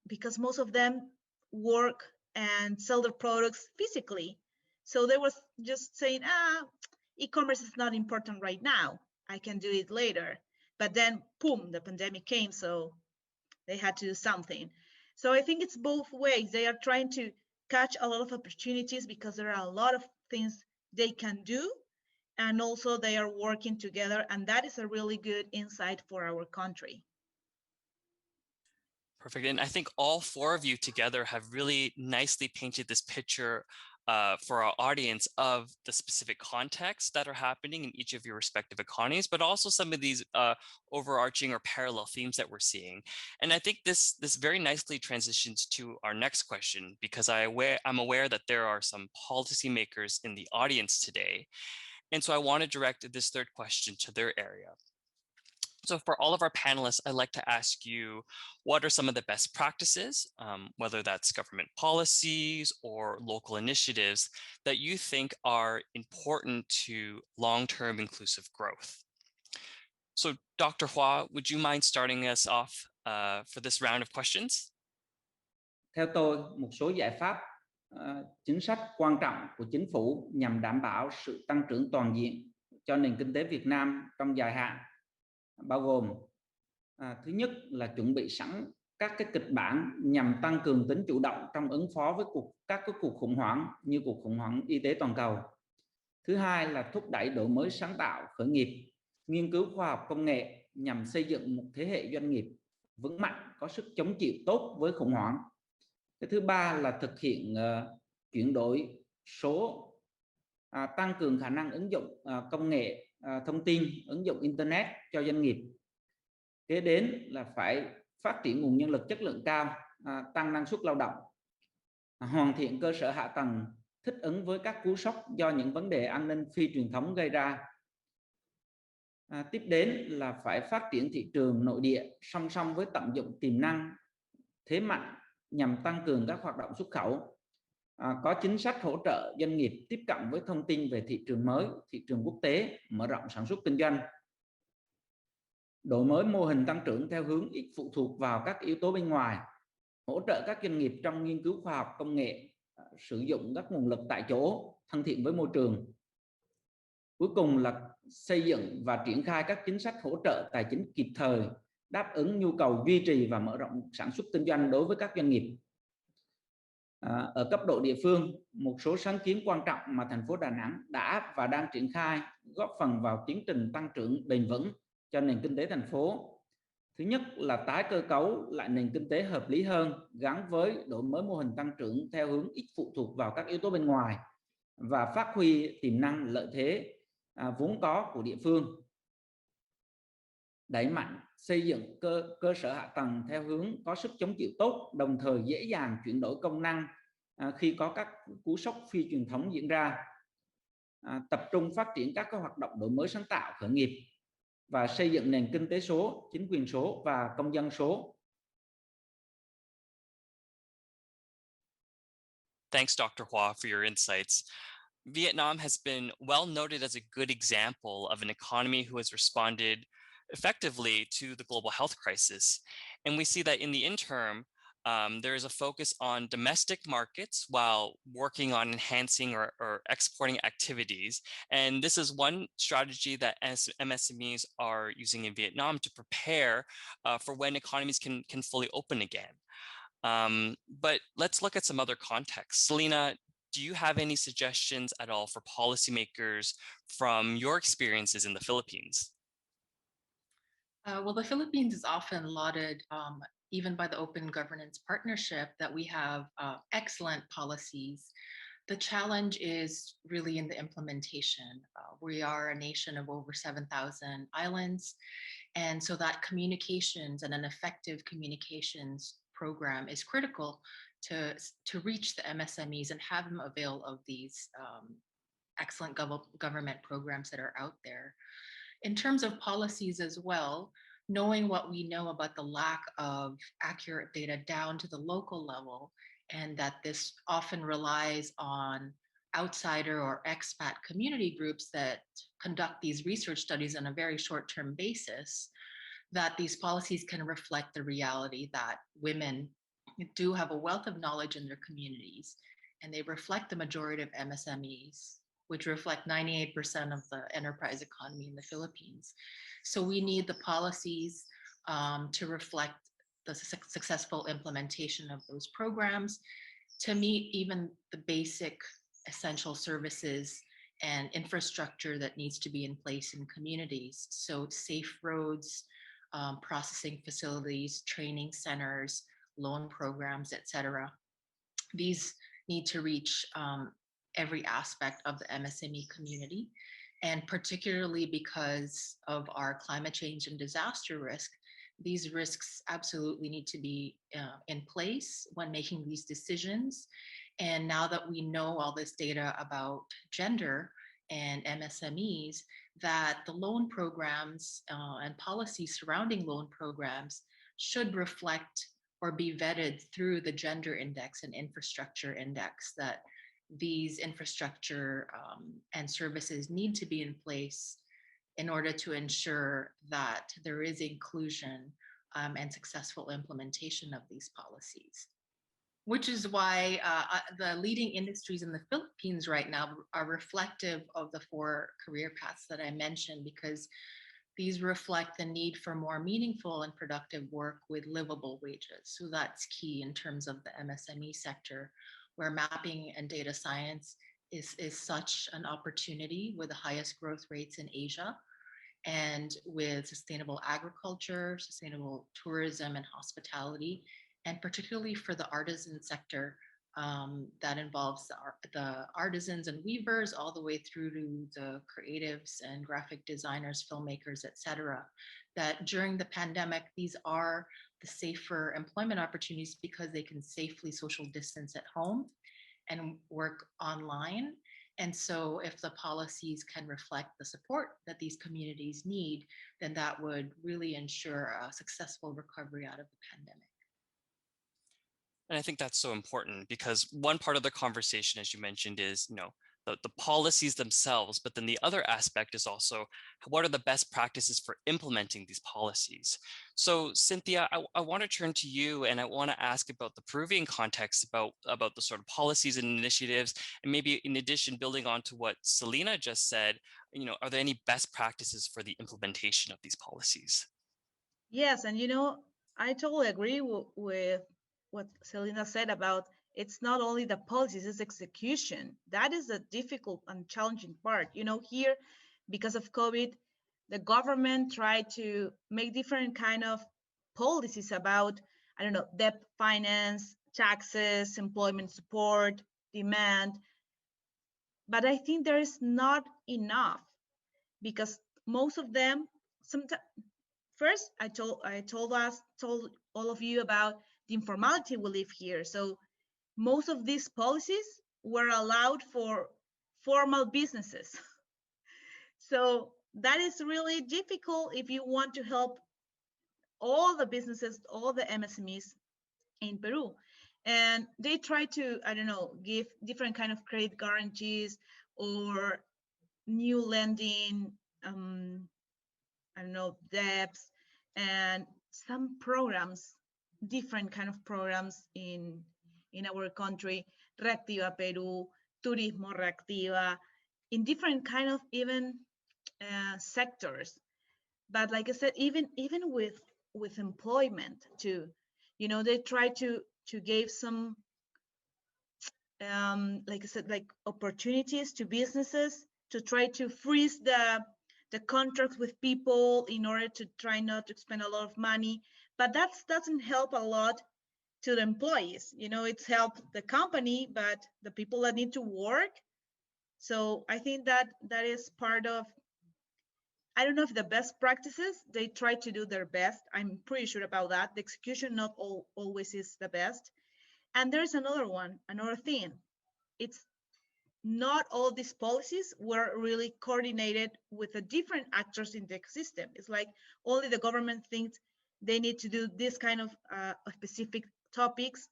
because most of them work and sell their products physically. So they was just saying, e-commerce is not important right now. I can do it later. But then, boom, the pandemic came, so they had to do something. So I think it's both ways. They are trying to catch a lot of opportunities because there are a lot of things they can do. And also they are working together. And that is a really good insight for our country. Perfect. And I think all four of you together have really nicely painted this picture for our audience of the specific contexts that are happening in each of your respective economies, but also some of these overarching or parallel themes that we're seeing. And I think this very nicely transitions to our next question, because I'm aware that there are some policymakers in the audience today. And so I want to direct this third question to their area. So for all of our panelists, I'd like to ask you, what are some of the best practices, whether that's government policies or local initiatives, that you think are important to long-term inclusive growth? So Dr. Hua, would you mind starting us off for this round of questions? Theo tôi, một số giải pháp chính sách quan trọng của chính phủ nhằm đảm bảo sự tăng trưởng toàn diện cho nền kinh tế Việt Nam trong dài hạn bao gồm thứ nhất là chuẩn bị sẵn các cái kịch bản nhằm tăng cường tính chủ động trong ứng phó với các cuộc khủng hoảng như cuộc khủng hoảng y tế toàn cầu. Thứ hai là thúc đẩy đổi mới sáng tạo, khởi nghiệp, nghiên cứu khoa học công nghệ nhằm xây dựng một thế hệ doanh nghiệp vững mạnh, có sức chống chịu tốt với khủng hoảng. Cái thứ ba là thực hiện chuyển đổi số, tăng cường khả năng ứng dụng công nghệ thông tin, ứng dụng Internet cho doanh nghiệp. Kế đến là phải phát triển nguồn nhân lực chất lượng cao, tăng năng suất lao động, hoàn thiện cơ sở hạ tầng thích ứng với các cú sốc do những vấn đề an ninh phi truyền thống gây ra. Tiếp đến là phải phát triển thị trường nội địa song song với tận dụng tiềm năng, thế mạnh nhằm tăng cường các hoạt động xuất khẩu, có chính sách hỗ trợ doanh nghiệp tiếp cận với thông tin về thị trường mới, thị trường quốc tế, mở rộng sản xuất kinh doanh. Đổi mới mô hình tăng trưởng theo hướng ít phụ thuộc vào các yếu tố bên ngoài, hỗ trợ các doanh nghiệp trong nghiên cứu khoa học công nghệ, sử dụng các nguồn lực tại chỗ, thân thiện với môi trường. Cuối cùng là xây dựng và triển khai các chính sách hỗ trợ tài chính kịp thời, đáp ứng nhu cầu duy trì và mở rộng sản xuất kinh doanh đối với các doanh nghiệp. Ở cấp độ địa phương, một số sáng kiến quan trọng mà thành phố Đà Nẵng đã và đang triển khai góp phần vào tiến trình tăng trưởng bền vững cho nền kinh tế thành phố. Thứ nhất là tái cơ cấu lại nền kinh tế hợp lý hơn, gắn với đổi mới mô hình tăng trưởng theo hướng ít phụ thuộc vào các yếu tố bên ngoài và phát huy tiềm năng lợi thế vốn có của địa phương. Đẩy mạnh xây dựng cơ sở hạ tầng theo hướng có sức chống chịu tốt, đồng thời dễ dàng chuyển đổi công năng khi có các cú sốc phi truyền thống diễn ra. Tập trung phát triển các hoạt động đổi mới sáng tạo, khởi nghiệp và xây dựng nền kinh tế số, chính quyền số và công dân số. Thanks, Dr. Hua, for your insights. Vietnam has been well noted as a good example of an economy who has responded effectively to the global health crisis. And we see that in the interim, there is a focus on domestic markets while working on enhancing or exporting activities. And this is one strategy that MSMEs are using in Vietnam to prepare for when economies can fully open again. But let's look at some other contexts. Selena, do you have any suggestions at all for policymakers from your experiences in the Philippines? Well, the Philippines is often lauded even by the Open Governance Partnership that we have excellent policies. The challenge is really in the implementation. We are a nation of over 7,000 islands. And so that communications and an effective communications program is critical to reach the MSMEs and have them avail of these excellent government programs that are out there. In terms of policies as well, knowing what we know about the lack of accurate data down to the local level, and that this often relies on outsider or expat community groups that conduct these research studies on a very short-term basis, that these policies can reflect the reality that women do have a wealth of knowledge in their communities, and they reflect the majority of MSMEs, which reflect 98% of the enterprise economy in the Philippines. So we need the policies to reflect the successful implementation of those programs to meet even the basic essential services and infrastructure that needs to be in place in communities. So safe roads, processing facilities, training centers, loan programs, etc. These need to reach every aspect of the MSME community. And particularly because of our climate change and disaster risk, these risks absolutely need to be in place when making these decisions. And now that we know all this data about gender and MSMEs, that the loan programs and policies surrounding loan programs should reflect or be vetted through the gender index and infrastructure index, that these infrastructure and services need to be in place in order to ensure that there is inclusion and successful implementation of these policies. Which is why the leading industries in the Philippines right now are reflective of the 4 career paths that I mentioned, because these reflect the need for more meaningful and productive work with livable wages. So that's key in terms of the MSME sector, where mapping and data science is such an opportunity with the highest growth rates in Asia, and with sustainable agriculture, sustainable tourism and hospitality, and particularly for the artisan sector that involves the artisans and weavers all the way through to the creatives and graphic designers, filmmakers, etc. That during the pandemic, these are the safer employment opportunities because they can safely social distance at home and work online. And so if the policies can reflect the support that these communities need, then that would really ensure a successful recovery out of the pandemic. And I think that's so important because one part of the conversation, as you mentioned, is, the policies themselves, but then the other aspect is also what are the best practices for implementing these policies. So Cynthia, I want to turn to you and I want to ask about the Peruvian context, about the sort of policies and initiatives, and maybe in addition, building on to what Selena just said, are there any best practices for the implementation of these policies? Yes, and I totally agree with what Selena said about it's not only the policies, it's execution. That is the difficult and challenging part. Here, because of COVID, the government tried to make different kind of policies about, debt finance, taxes, employment support, demand. But I think there is not enough because most of them, sometimes, first, I told all of you about the informality we live here. So most of these policies were allowed for formal businesses. So that is really difficult if you want to help all the businesses, all the MSMEs in Peru. And they try to, give different kind of credit guarantees or new lending, debts, and some programs, different kind of programs in our country, Reactiva Peru, Turismo Reactiva, in different kind of even sectors. But like I said, even with employment too, they try to give some, like I said, like opportunities to businesses to try to freeze the contracts with people in order to try not to spend a lot of money. But that doesn't help a lot to the employees. It's helped the company, but the people that need to work. So I think that is part of, I don't know if the best practices, they try to do their best. I'm pretty sure about that. The execution not always is the best. And there's another thing. It's not all these policies were really coordinated with the different actors in the ecosystem. It's like only the government thinks they need to do this kind of specific topics,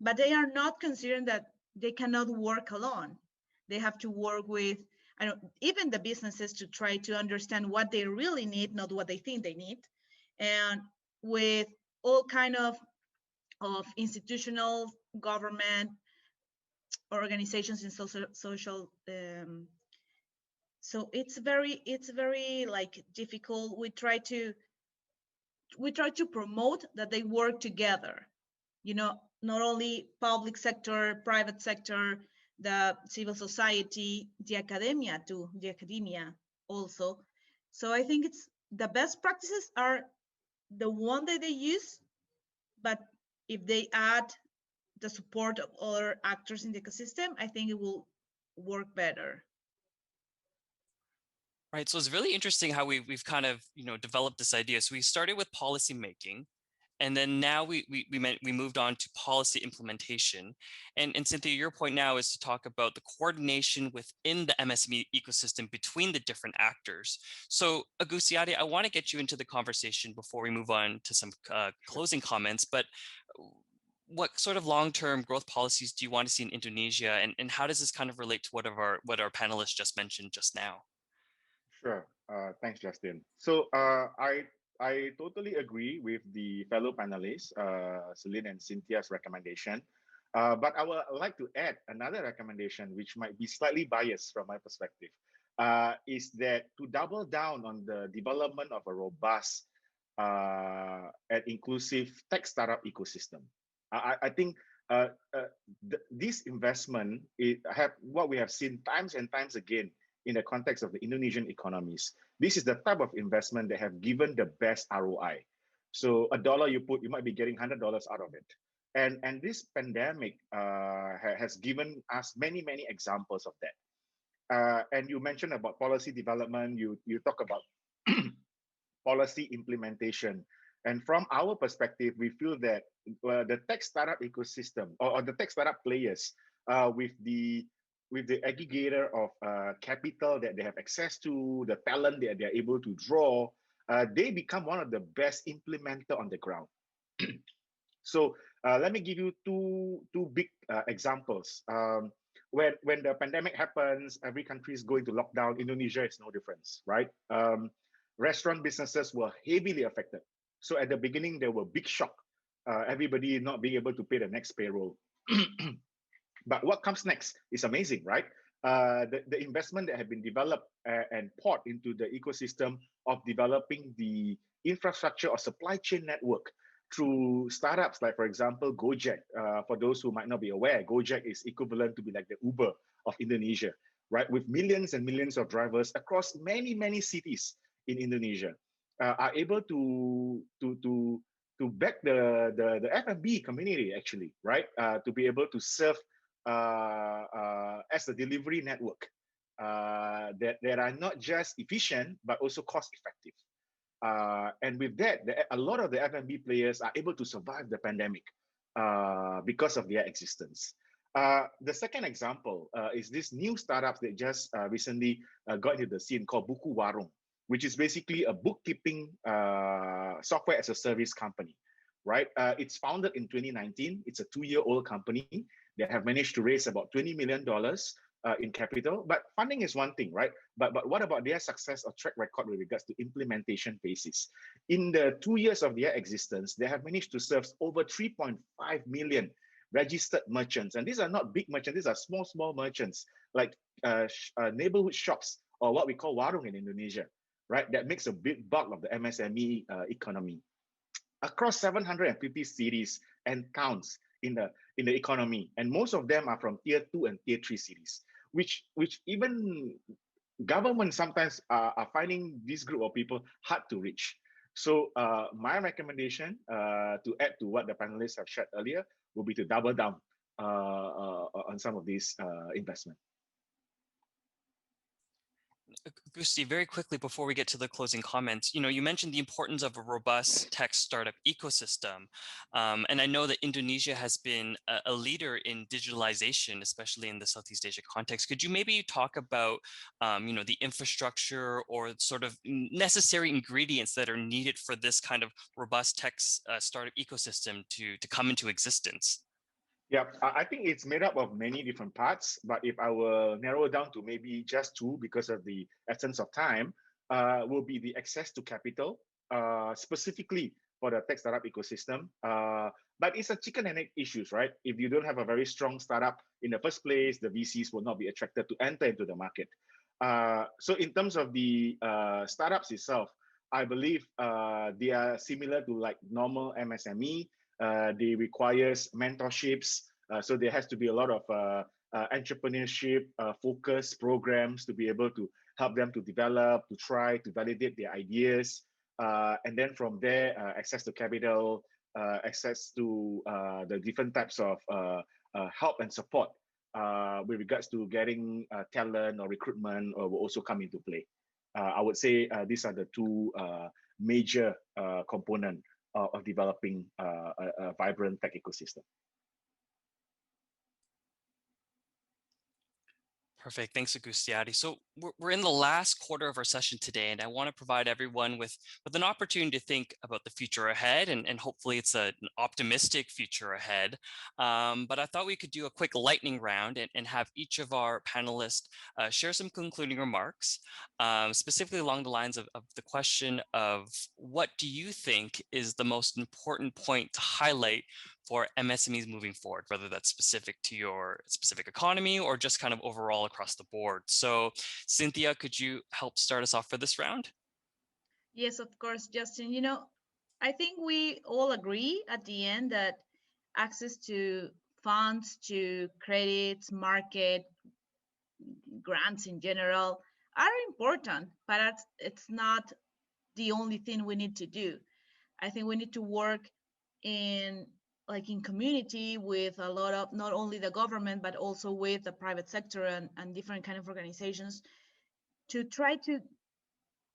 but they are not considering that they cannot work alone. They have to work with even the businesses to try to understand what they really need, not what they think they need, and with all kind of institutional government organizations in social so it's very like difficult. We try to promote that they work together, you know, not only public sector, private sector, the civil society, the academia too, the academia also. So I think it's the best practices are the one that they use, but if they add the support of other actors in the ecosystem, I think it will work better. Right. So it's really interesting how we've kind of, developed this idea. So we started with policy making, and then now we moved on to policy implementation. And Cynthia, your point now is to talk about the coordination within the MSME ecosystem between the different actors. So Agusiade, I want to get you into the conversation before we move on to some closing comments, but what sort of long-term growth policies do you want to see in Indonesia, and how does this kind of relate to what our panelists just mentioned just now? Sure. Thanks, Justin. So I totally agree with the fellow panelists, Celine and Cynthia's recommendation. But I would like to add another recommendation, which might be slightly biased from my perspective, is that to double down on the development of a robust and inclusive tech startup ecosystem. I think this investment what we have seen times and times again in the context of the Indonesian economies. This is the type of investment that have given the best ROI. So $1 you put, you might be getting $100 out of it. And this pandemic has given us many examples of that. And you mentioned about policy development, you talk about policy implementation. And from our perspective, we feel that the tech startup ecosystem or the tech startup players with the aggregator of capital that they have access to, the talent that they are able to draw, they become one of the best implementer on the ground. So let me give you two big examples. When the pandemic happens, every country is going to lockdown. Indonesia is no difference, right? Restaurant businesses were heavily affected. So at the beginning, there were big shock. Everybody not being able to pay the next payroll. But what comes next is amazing, right? The investment that have been developed and poured into the ecosystem of developing the infrastructure or supply chain network through startups like, for example, Gojek. For those who might not be aware, Gojek is equivalent to be like the Uber of Indonesia, right? With millions and millions of drivers across many cities in Indonesia, are able to back the F&B community actually, right? To be able to serve as a delivery network that are not just efficient but also cost effective. And with that, a lot of the F&B players are able to survive the pandemic because of their existence. The second example is this new startups that just recently got into the scene called Buku Warung, which is basically a bookkeeping software as a service company, right? It's founded in 2019. It's a 2-year-old company. They have managed to raise about $20 million in capital. But funding is one thing, right? But what about their success or track record with regards to implementation phases? In the 2 years of their existence, they have managed to serve over 3.5 million registered merchants. And these are not big merchants. These are small merchants like neighborhood shops, or what we call warung in Indonesia, right? That makes a big bulk of the MSME economy. Across 750 cities and towns in the economy, and most of them are from tier 2 and tier 3 cities, which even governments sometimes are finding this group of people hard to reach. So my recommendation to add to what the panelists have shared earlier will be to double down on some of these investment. Gusti, very quickly before we get to the closing comments, you mentioned the importance of a robust tech startup ecosystem. And I know that Indonesia has been a leader in digitalization, especially in the Southeast Asia context. Could you maybe talk about, the infrastructure or sort of necessary ingredients that are needed for this kind of robust tech startup ecosystem to come into existence? Yeah, I think it's made up of many different parts, but if I will narrow it down to maybe just two because of the essence of time, will be the access to capital, specifically for the tech startup ecosystem. But it's a chicken and egg issues, right? If you don't have a very strong startup in the first place, the VCs will not be attracted to enter into the market. So in terms of the startups itself, I believe they are similar to like normal MSME. They requires mentorships. So there has to be a lot of entrepreneurship focus programs to be able to help them to develop, to try, to validate their ideas. And then from there, access to capital, access to the different types of help and support with regards to getting talent or recruitment will also come into play. I would say these are the two major components of developing a vibrant tech ecosystem. Perfect. Thanks, Agustiadi. So we're in the last quarter of our session today, and I want to provide everyone with an opportunity to think about the future ahead, and hopefully it's an optimistic future ahead. But I thought we could do a quick lightning round and have each of our panelists share some concluding remarks, specifically along the lines of the question of what do you think is the most important point to highlight for MSMEs moving forward, whether that's specific to your specific economy or just kind of overall across the board. So Cynthia, could you help start us off for this round? Yes, of course, Justin. I think we all agree at the end that access to funds, to credits, market, grants in general are important, but it's not the only thing we need to do. I think we need to work in community with a lot of not only the government but also with the private sector and different kind of organizations to try to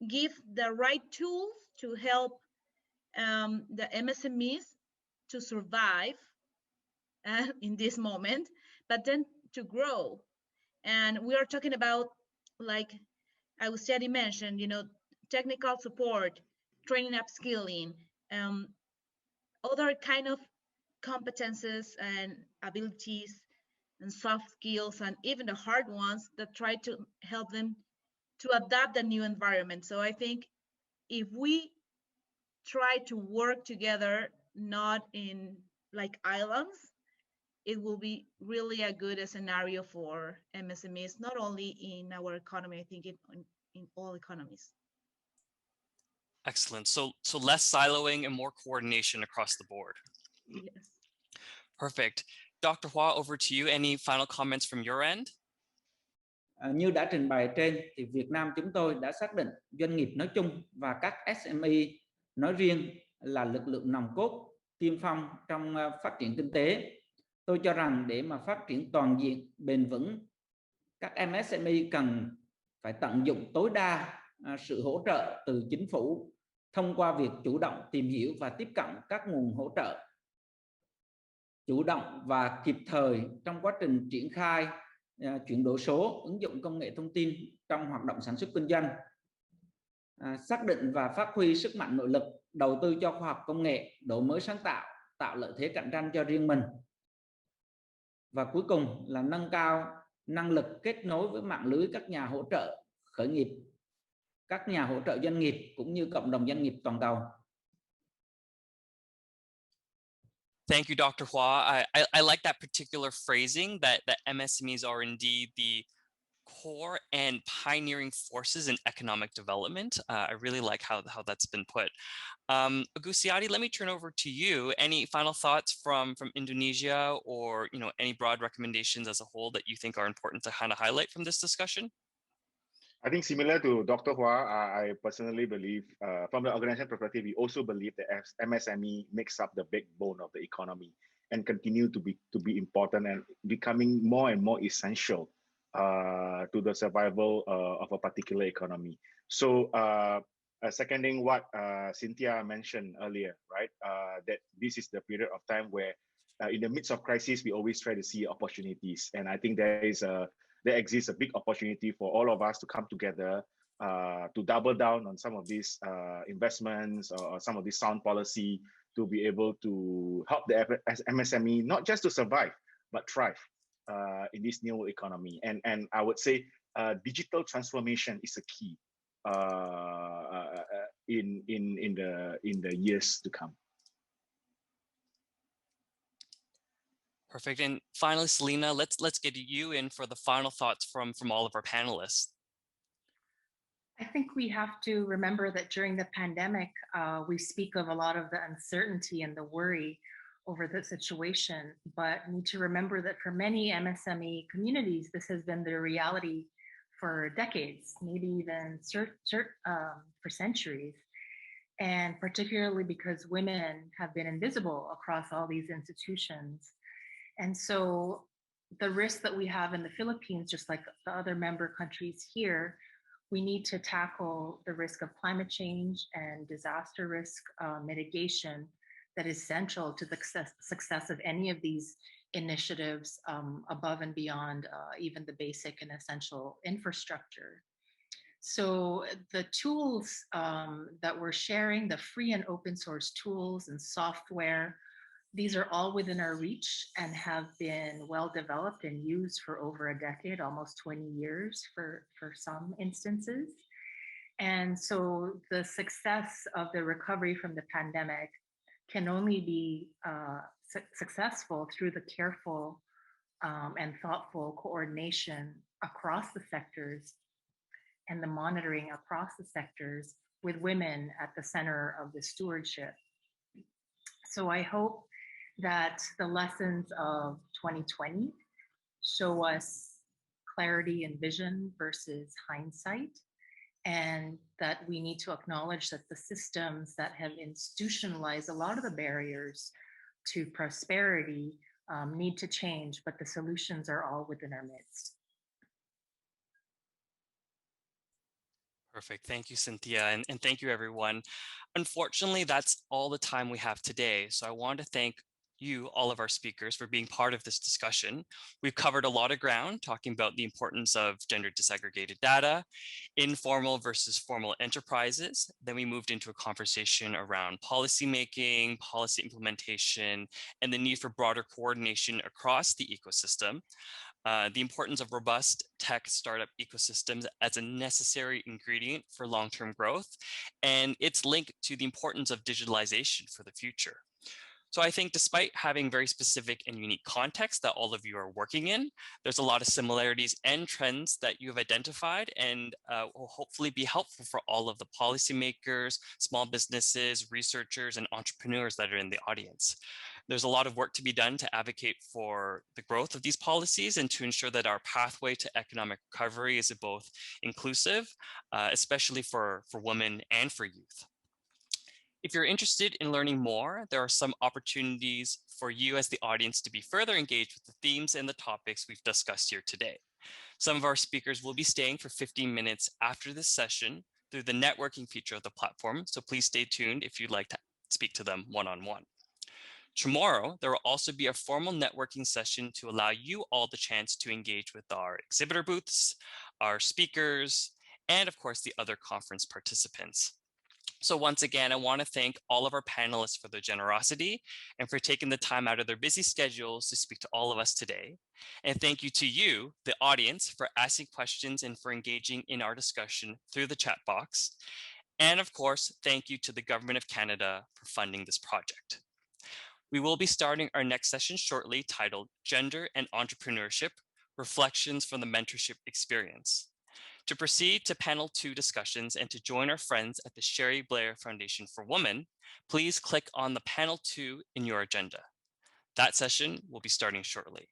give the right tools to help the MSMEs to survive in this moment, but then to grow. And we are talking about, like Agustiadi mentioned, technical support, training, upskilling, other kind of competences and abilities and soft skills, and even the hard ones that try to help them to adapt the new environment. So I think if we try to work together, not in like islands, it will be really a good scenario for MSMEs, not only in our economy, I think in all economies. Excellent. So less siloing and more coordination across the board. Yes. Perfect. Dr. Hua, over to you. Any final comments from your end? Như đã trình bày trên, thì Việt Nam chúng tôi đã xác định doanh nghiệp nói chung và các SME nói riêng là lực lượng nòng cốt tiên phong trong phát triển kinh tế. Tôi cho rằng để mà phát triển toàn diện, bền vững, các MSME cần phải tận dụng tối đa sự hỗ trợ từ chính phủ thông qua việc chủ động tìm hiểu và tiếp cận các nguồn hỗ trợ, chủ động và kịp thời trong quá trình triển khai chuyển đổi số, ứng dụng công nghệ thông tin trong hoạt động sản xuất kinh doanh, xác định và phát huy sức mạnh nội lực, đầu tư cho khoa học công nghệ, đổi mới sáng tạo, tạo lợi thế cạnh tranh cho riêng mình. Và cuối cùng là nâng cao năng lực kết nối với mạng lưới các nhà hỗ trợ khởi nghiệp, các nhà hỗ trợ doanh nghiệp cũng như cộng đồng doanh nghiệp toàn cầu. Thank you, Dr. Hua. I like that particular phrasing that MSMEs are indeed the core and pioneering forces in economic development. I really like how that's been put. Agustiadi, let me turn over to you. Any final thoughts from Indonesia, or any broad recommendations as a whole that you think are important to kind of highlight from this discussion? I think similar to Dr. Hua, I personally believe from the organization perspective, we also believe that MSME makes up the backbone of the economy and continue to be important and becoming more and more essential to the survival of a particular economy. So seconding what Cynthia mentioned earlier, right? That this is the period of time where in the midst of crisis, we always try to see opportunities. And I think there exists a big opportunity for all of us to come together to double down on some of these investments or some of this sound policy to be able to help the MSME, not just to survive, but thrive in this new economy. And I would say digital transformation is a key in the years to come. Perfect. And finally, Selena, let's get you in for the final thoughts from all of our panelists. I think we have to remember that during the pandemic, we speak of a lot of the uncertainty and the worry over the situation, but need to remember that for many MSME communities, this has been their reality for decades, maybe even for centuries. And particularly because women have been invisible across all these institutions. And so the risk that we have in the Philippines, just like the other member countries here, we need to tackle the risk of climate change and disaster risk mitigation that is central to the success of any of these initiatives above and beyond even the basic and essential infrastructure. So the tools that we're sharing, the free and open source tools and software, these are all within our reach and have been well developed and used for over a decade, almost 20 years for some instances. And so the success of the recovery from the pandemic can only be successful through the careful and thoughtful coordination across the sectors and the monitoring across the sectors with women at the center of the stewardship. So I hope that the lessons of 2020 show us clarity and vision versus hindsight, and that we need to acknowledge that the systems that have institutionalized a lot of the barriers to prosperity need to change, but the solutions are all within our midst. Perfect. Thank you, Cynthia. And thank you, everyone. Unfortunately, that's all the time we have today. So I want to thank you, all of our speakers, for being part of this discussion. We've covered a lot of ground talking about the importance of gender disaggregated data, informal versus formal enterprises. Then we moved into a conversation around policymaking, policy implementation, and the need for broader coordination across the ecosystem. The importance of robust tech startup ecosystems as a necessary ingredient for long-term growth, and its link to the importance of digitalization for the future. So I think despite having very specific and unique context that all of you are working in, there's a lot of similarities and trends that you have identified, and will hopefully be helpful for all of the policymakers, small businesses, researchers, and entrepreneurs that are in the audience. There's a lot of work to be done to advocate for the growth of these policies and to ensure that our pathway to economic recovery is both inclusive, especially for women and for youth. If you're interested in learning more, there are some opportunities for you as the audience to be further engaged with the themes and the topics we've discussed here today. Some of our speakers will be staying for 15 minutes after this session through the networking feature of the platform, so please stay tuned if you'd like to speak to them one-on-one. Tomorrow, there will also be a formal networking session to allow you all the chance to engage with our exhibitor booths, our speakers, and of course, the other conference participants. So once again, I want to thank all of our panelists for their generosity and for taking the time out of their busy schedules to speak to all of us today. And thank you to you, the audience, for asking questions and for engaging in our discussion through the chat box. And of course, thank you to the Government of Canada for funding this project. We will be starting our next session shortly, titled Gender and Entrepreneurship, Reflections from the Mentorship Experience. To proceed to panel 2 discussions and to join our friends at the Sherry Blair Foundation for Women, please click on the panel 2 in your agenda. That session will be starting shortly.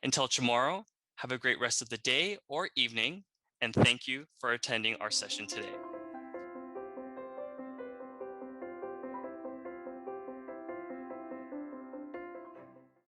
Until tomorrow, have a great rest of the day or evening, and thank you for attending our session today.